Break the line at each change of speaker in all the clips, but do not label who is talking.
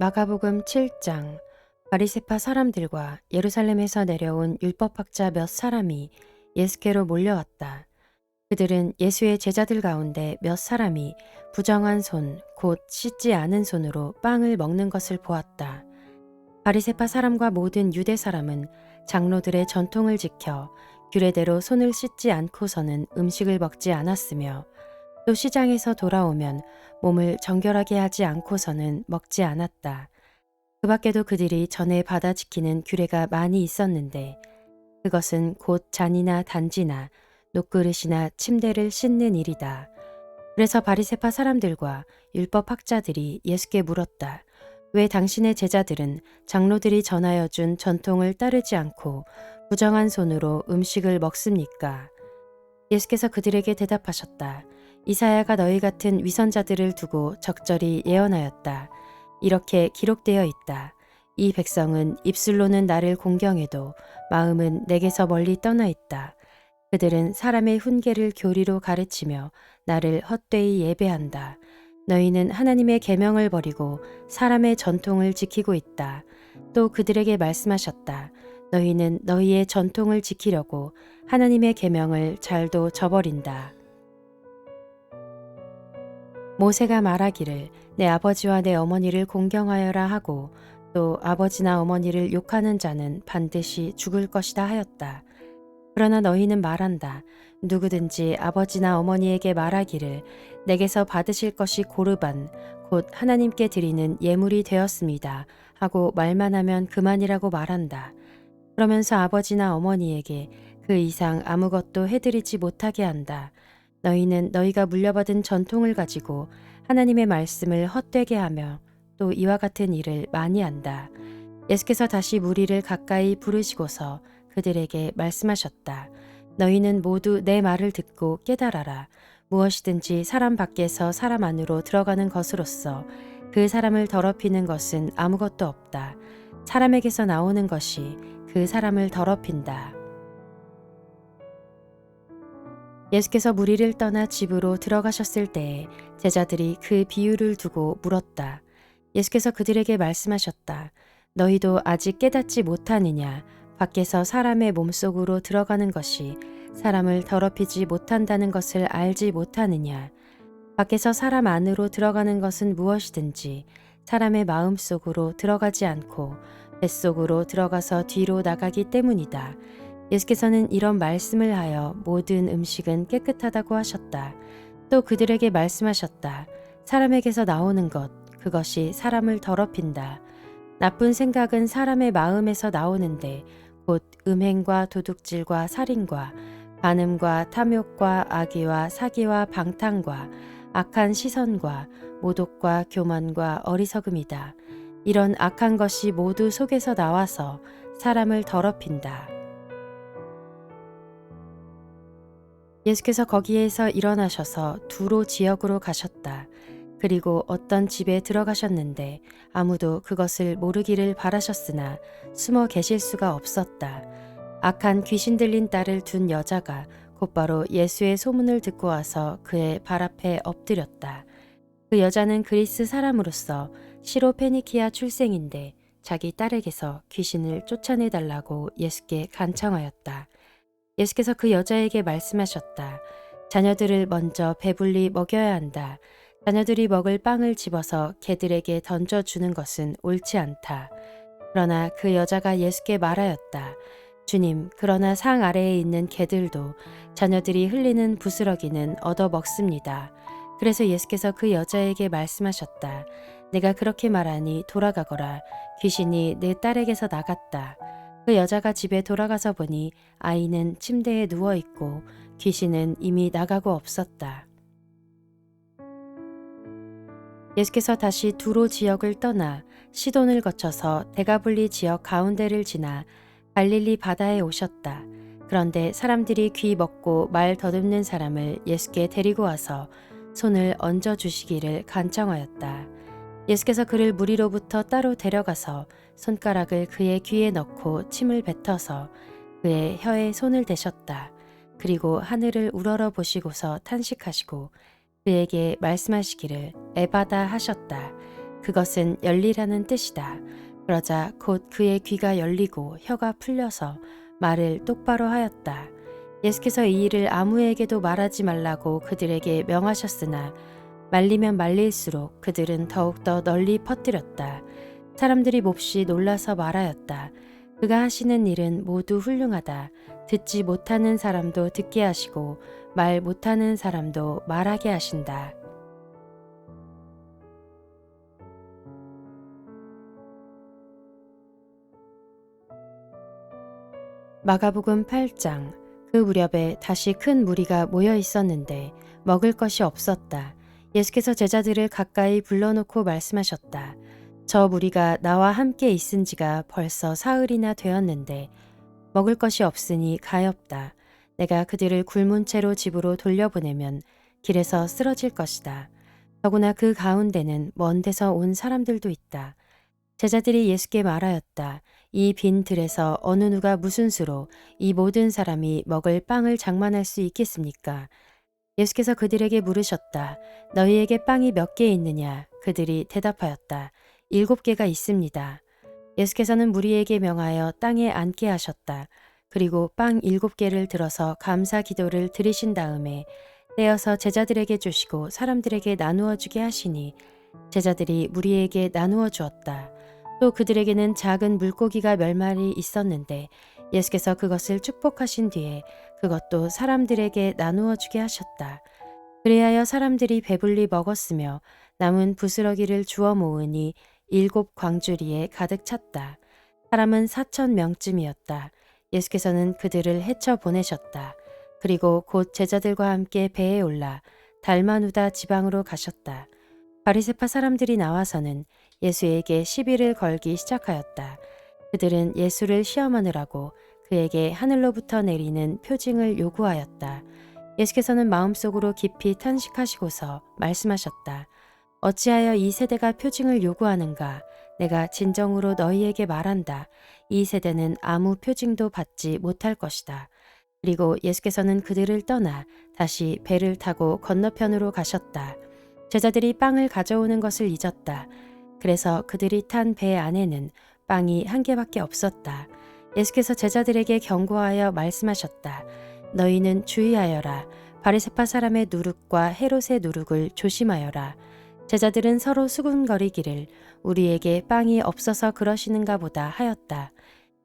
마가복음 7장. 바리새파 사람들과 예루살렘에서 내려온 율법학자 몇 사람이 예수께로 몰려왔다. 그들은 예수의 제자들 가운데 몇 사람이 부정한 손, 곧 씻지 않은 손으로 빵을 먹는 것을 보았다. 바리새파 사람과 모든 유대 사람은 장로들의 전통을 지켜 규례대로 손을 씻지 않고서는 음식을 먹지 않았으며, 또 시장에서 돌아오면 몸을 정결하게 하지 않고서는 먹지 않았다. 그 밖에도 그들이 전에 받아 지키는 규례가 많이 있었는데, 그것은 곧 잔이나 단지나 녹그릇이나 침대를 씻는 일이다. 그래서 바리새파 사람들과 율법 학자들이 예수께 물었다. 왜 당신의 제자들은 장로들이 전하여 준 전통을 따르지 않고 부정한 손으로 음식을 먹습니까? 예수께서 그들에게 대답하셨다. 이사야가 너희 같은 위선자들을 두고 적절히 예언하였다. 이렇게 기록되어 있다. 이 백성은 입술로는 나를 공경해도 마음은 내게서 멀리 떠나 있다. 그들은 사람의 훈계를 교리로 가르치며 나를 헛되이 예배한다. 너희는 하나님의 계명을 버리고 사람의 전통을 지키고 있다. 또 그들에게 말씀하셨다. 너희는 너희의 전통을 지키려고 하나님의 계명을 잘도 저버린다. 모세가 말하기를 내 아버지와 내 어머니를 공경하여라 하고, 또 아버지나 어머니를 욕하는 자는 반드시 죽을 것이다 하였다. 그러나 너희는 말한다. 누구든지 아버지나 어머니에게 말하기를 내게서 받으실 것이 고르반 곧 하나님께 드리는 예물이 되었습니다 하고 말만 하면 그만이라고 말한다. 그러면서 아버지나 어머니에게 그 이상 아무것도 해드리지 못하게 한다. 너희는 너희가 물려받은 전통을 가지고 하나님의 말씀을 헛되게 하며 또 이와 같은 일을 많이 한다. 예수께서 다시 무리를 가까이 부르시고서 그들에게 말씀하셨다. 너희는 모두 내 말을 듣고 깨달아라. 무엇이든지 사람 밖에서 사람 안으로 들어가는 것으로서 그 사람을 더럽히는 것은 아무것도 없다. 사람에게서 나오는 것이 그 사람을 더럽힌다. 예수께서 무리를 떠나 집으로 들어가셨을 때에 제자들이 그 비유를 두고 물었다. 예수께서 그들에게 말씀하셨다. 너희도 아직 깨닫지 못하느냐? 밖에서 사람의 몸속으로 들어가는 것이 사람을 더럽히지 못한다는 것을 알지 못하느냐? 밖에서 사람 안으로 들어가는 것은 무엇이든지 사람의 마음 속으로 들어가지 않고 뱃속으로 들어가서 뒤로 나가기 때문이다. 예수께서는 이런 말씀을 하여 모든 음식은 깨끗하다고 하셨다. 또 그들에게 말씀하셨다. 사람에게서 나오는 것, 그것이 사람을 더럽힌다. 나쁜 생각은 사람의 마음에서 나오는데 곧 음행과 도둑질과 살인과 간음과 탐욕과 악의와 사기와 방탕과 악한 시선과 모독과 교만과 어리석음이다. 이런 악한 것이 모두 속에서 나와서 사람을 더럽힌다. 예수께서 거기에서 일어나셔서 두로 지역으로 가셨다. 그리고 어떤 집에 들어가셨는데 아무도 그것을 모르기를 바라셨으나 숨어 계실 수가 없었다. 악한 귀신 들린 딸을 둔 여자가 곧바로 예수의 소문을 듣고 와서 그의 발 앞에 엎드렸다. 그 여자는 그리스 사람으로서 시로페니키아 출생인데 자기 딸에게서 귀신을 쫓아내달라고 예수께 간청하였다. 예수께서 그 여자에게 말씀하셨다. 자녀들을 먼저 배불리 먹여야 한다. 자녀들이 먹을 빵을 집어서 개들에게 던져주는 것은 옳지 않다. 그러나 그 여자가 예수께 말하였다. 주님, 그러나 상 아래에 있는 개들도 자녀들이 흘리는 부스러기는 얻어 먹습니다. 그래서 예수께서 그 여자에게 말씀하셨다. 내가 그렇게 말하니 돌아가거라. 귀신이 내 딸에게서 나갔다. 그 여자가 집에 돌아가서 보니 아이는 침대에 누워 있고 귀신은 이미 나가고 없었다. 예수께서 다시 두로 지역을 떠나 시돈을 거쳐서 데가블리 지역 가운데를 지나 갈릴리 바다에 오셨다. 그런데 사람들이 귀 먹고 말 더듬는 사람을 예수께 데리고 와서 손을 얹어 주시기를 간청하였다. 예수께서 그를 무리로부터 따로 데려가서 손가락을 그의 귀에 넣고 침을 뱉어서 그의 혀에 손을 대셨다. 그리고 하늘을 우러러 보시고서 탄식하시고 그에게 말씀하시기를 에바다 하셨다. 그것은 열리라는 뜻이다. 그러자 곧 그의 귀가 열리고 혀가 풀려서 말을 똑바로 하였다. 예수께서 이 일을 아무에게도 말하지 말라고 그들에게 명하셨으나 말리면 말릴수록 그들은 더욱더 널리 퍼뜨렸다. 사람들이 몹시 놀라서 말하였다. 그가 하시는 일은 모두 훌륭하다. 듣지 못하는 사람도 듣게 하시고 말 못하는 사람도 말하게 하신다. 마가복음 8장. 그 무렵에 다시 큰 무리가 모여 있었는데 먹을 것이 없었다. 예수께서 제자들을 가까이 불러놓고 말씀하셨다. 저 무리가 나와 함께 있은 지가 벌써 사흘이나 되었는데 먹을 것이 없으니 가엾다. 내가 그들을 굶은 채로 집으로 돌려보내면 길에서 쓰러질 것이다. 더구나 그 가운데는 먼 데서 온 사람들도 있다. 제자들이 예수께 말하였다. 이 빈 들에서 어느 누가 무슨 수로 이 모든 사람이 먹을 빵을 장만할 수 있겠습니까? 예수께서 그들에게 물으셨다. 너희에게 빵이 몇 개 있느냐? 그들이 대답하였다. 7개가 있습니다. 예수께서는 무리에게 명하여 땅에 앉게 하셨다. 그리고 빵 7개를 들어서 감사 기도를 드리신 다음에 떼어서 제자들에게 주시고 사람들에게 나누어 주게 하시니 제자들이 무리에게 나누어 주었다. 또 그들에게는 작은 물고기가 몇 마리 있었는데 예수께서 그것을 축복하신 뒤에 그것도 사람들에게 나누어 주게 하셨다. 그리하여 사람들이 배불리 먹었으며 남은 부스러기를 주워 모으니 7광주리에 가득 찼다. 사람은 4,000명쯤이었다. 예수께서는 그들을 헤쳐 보내셨다. 그리고 곧 제자들과 함께 배에 올라 달마누다 지방으로 가셨다. 바리새파 사람들이 나와서는 예수에게 시비를 걸기 시작하였다. 그들은 예수를 시험하느라고 그에게 하늘로부터 내리는 표징을 요구하였다. 예수께서는 마음속으로 깊이 탄식하시고서 말씀하셨다. 어찌하여 이 세대가 표징을 요구하는가? 내가 진정으로 너희에게 말한다. 이 세대는 아무 표징도 받지 못할 것이다. 그리고 예수께서는 그들을 떠나 다시 배를 타고 건너편으로 가셨다. 제자들이 빵을 가져오는 것을 잊었다. 그래서 그들이 탄 배 안에는 빵이 1개밖에 없었다. 예수께서 제자들에게 경고하여 말씀하셨다. 너희는 주의하여라. 바리새파 사람의 누룩과 헤롯의 누룩을 조심하여라. 제자들은 서로 수군거리기를 우리에게 빵이 없어서 그러시는가 보다 하였다.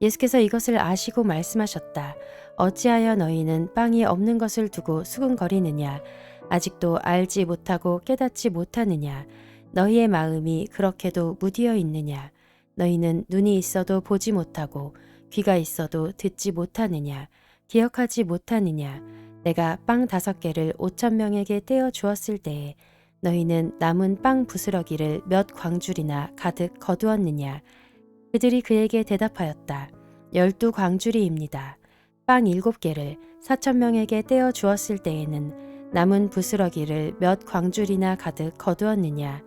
예수께서 이것을 아시고 말씀하셨다. 어찌하여 너희는 빵이 없는 것을 두고 수군거리느냐? 아직도 알지 못하고 깨닫지 못하느냐? 너희의 마음이 그렇게도 무디어 있느냐? 너희는 눈이 있어도 보지 못하고 귀가 있어도 듣지 못하느냐? 기억하지 못하느냐? 내가 빵 5개를 5,000명에게 떼어 주었을 때에 너희는 남은 빵 부스러기를 몇 광줄이나 가득 거두었느냐? 그들이 그에게 대답하였다. 12광주리입니다. 빵 7개를 4,000명에게 떼어 주었을 때에는 남은 부스러기를 몇 광줄이나 가득 거두었느냐?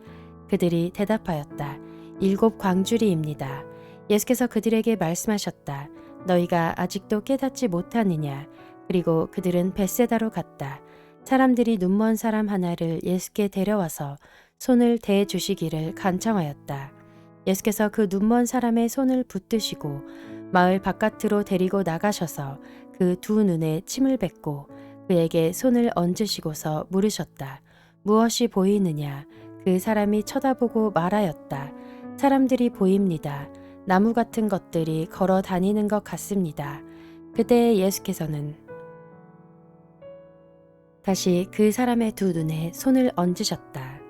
그들이 대답하였다. 7광주리입니다. 예수께서 그들에게 말씀하셨다. 너희가 아직도 깨닫지 못하느냐? 그리고 그들은 벳세다로 갔다. 사람들이 눈먼 사람 하나를 예수께 데려와서 손을 대 주시기를 간청하였다. 예수께서 그 눈먼 사람의 손을 붙드시고 마을 바깥으로 데리고 나가셔서 그 두 눈에 침을 뱉고 그에게 손을 얹으시고서 물으셨다. 무엇이 보이느냐? 그 사람이 쳐다보고 말하였다. 사람들이 보입니다. 나무 같은 것들이 걸어 다니는 것 같습니다. 그때 예수께서는 다시 그 사람의 두 눈에 손을 얹으셨다.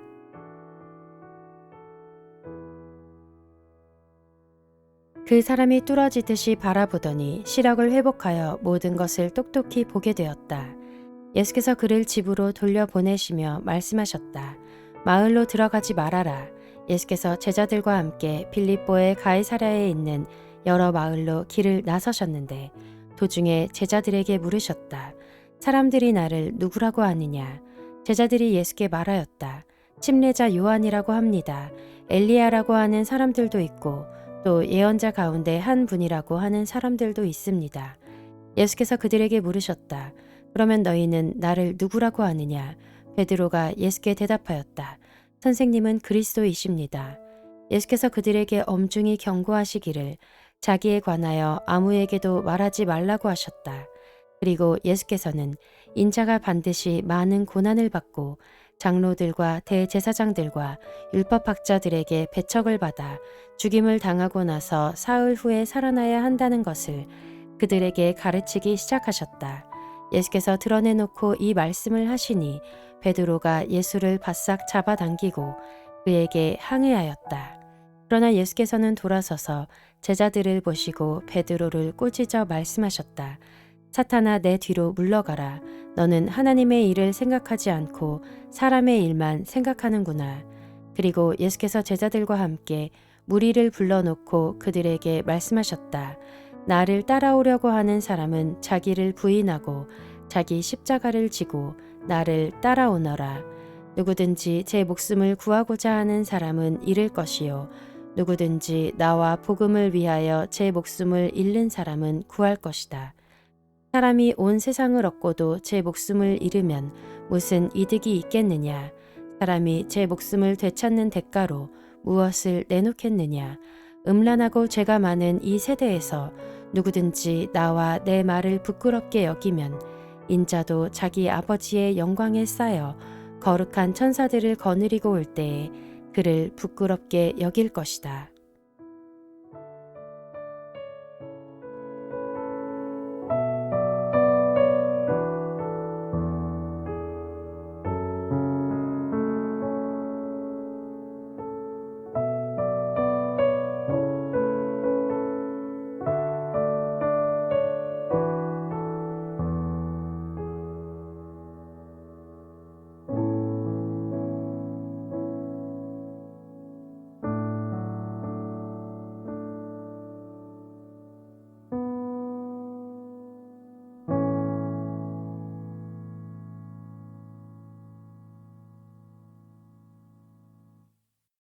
그 사람이 뚫어지듯이 바라보더니 시력을 회복하여 모든 것을 똑똑히 보게 되었다. 예수께서 그를 집으로 돌려보내시며 말씀하셨다. 마을로 들어가지 말아라. 예수께서 제자들과 함께 빌립보의 가이사랴에 있는 여러 마을로 길을 나서셨는데 도중에 제자들에게 물으셨다. 사람들이 나를 누구라고 하느냐? 제자들이 예수께 말하였다. 침례자 요한이라고 합니다. 엘리야라고 하는 사람들도 있고 또 예언자 가운데 한 분이라고 하는 사람들도 있습니다. 예수께서 그들에게 물으셨다. 그러면 너희는 나를 누구라고 하느냐? 베드로가 예수께 대답하였다. 선생님은 그리스도이십니다. 예수께서 그들에게 엄중히 경고하시기를 자기에 관하여 아무에게도 말하지 말라고 하셨다. 그리고 예수께서는 인자가 반드시 많은 고난을 받고 장로들과 대제사장들과 율법학자들에게 배척을 받아 죽임을 당하고 나서 사흘 후에 살아나야 한다는 것을 그들에게 가르치기 시작하셨다. 예수께서 드러내놓고 이 말씀을 하시니 베드로가 예수를 바싹 잡아당기고 그에게 항의하였다. 그러나 예수께서는 돌아서서 제자들을 보시고 베드로를 꾸짖어 말씀하셨다. 사탄아, 내 뒤로 물러가라. 너는 하나님의 일을 생각하지 않고 사람의 일만 생각하는구나. 그리고 예수께서 제자들과 함께 무리를 불러놓고 그들에게 말씀하셨다. 나를 따라오려고 하는 사람은 자기를 부인하고 자기 십자가를 지고 나를 따라오너라. 누구든지 제 목숨을 구하고자 하는 사람은 잃을 것이요. 누구든지 나와 복음을 위하여 제 목숨을 잃는 사람은 구할 것이다. 사람이 온 세상을 얻고도 제 목숨을 잃으면 무슨 이득이 있겠느냐? 사람이 제 목숨을 되찾는 대가로 무엇을 내놓겠느냐? 음란하고 죄가 많은 이 세대에서 누구든지 나와 내 말을 부끄럽게 여기면 인자도 자기 아버지의 영광에 쌓여 거룩한 천사들을 거느리고 올 때에 그를 부끄럽게 여길 것이다.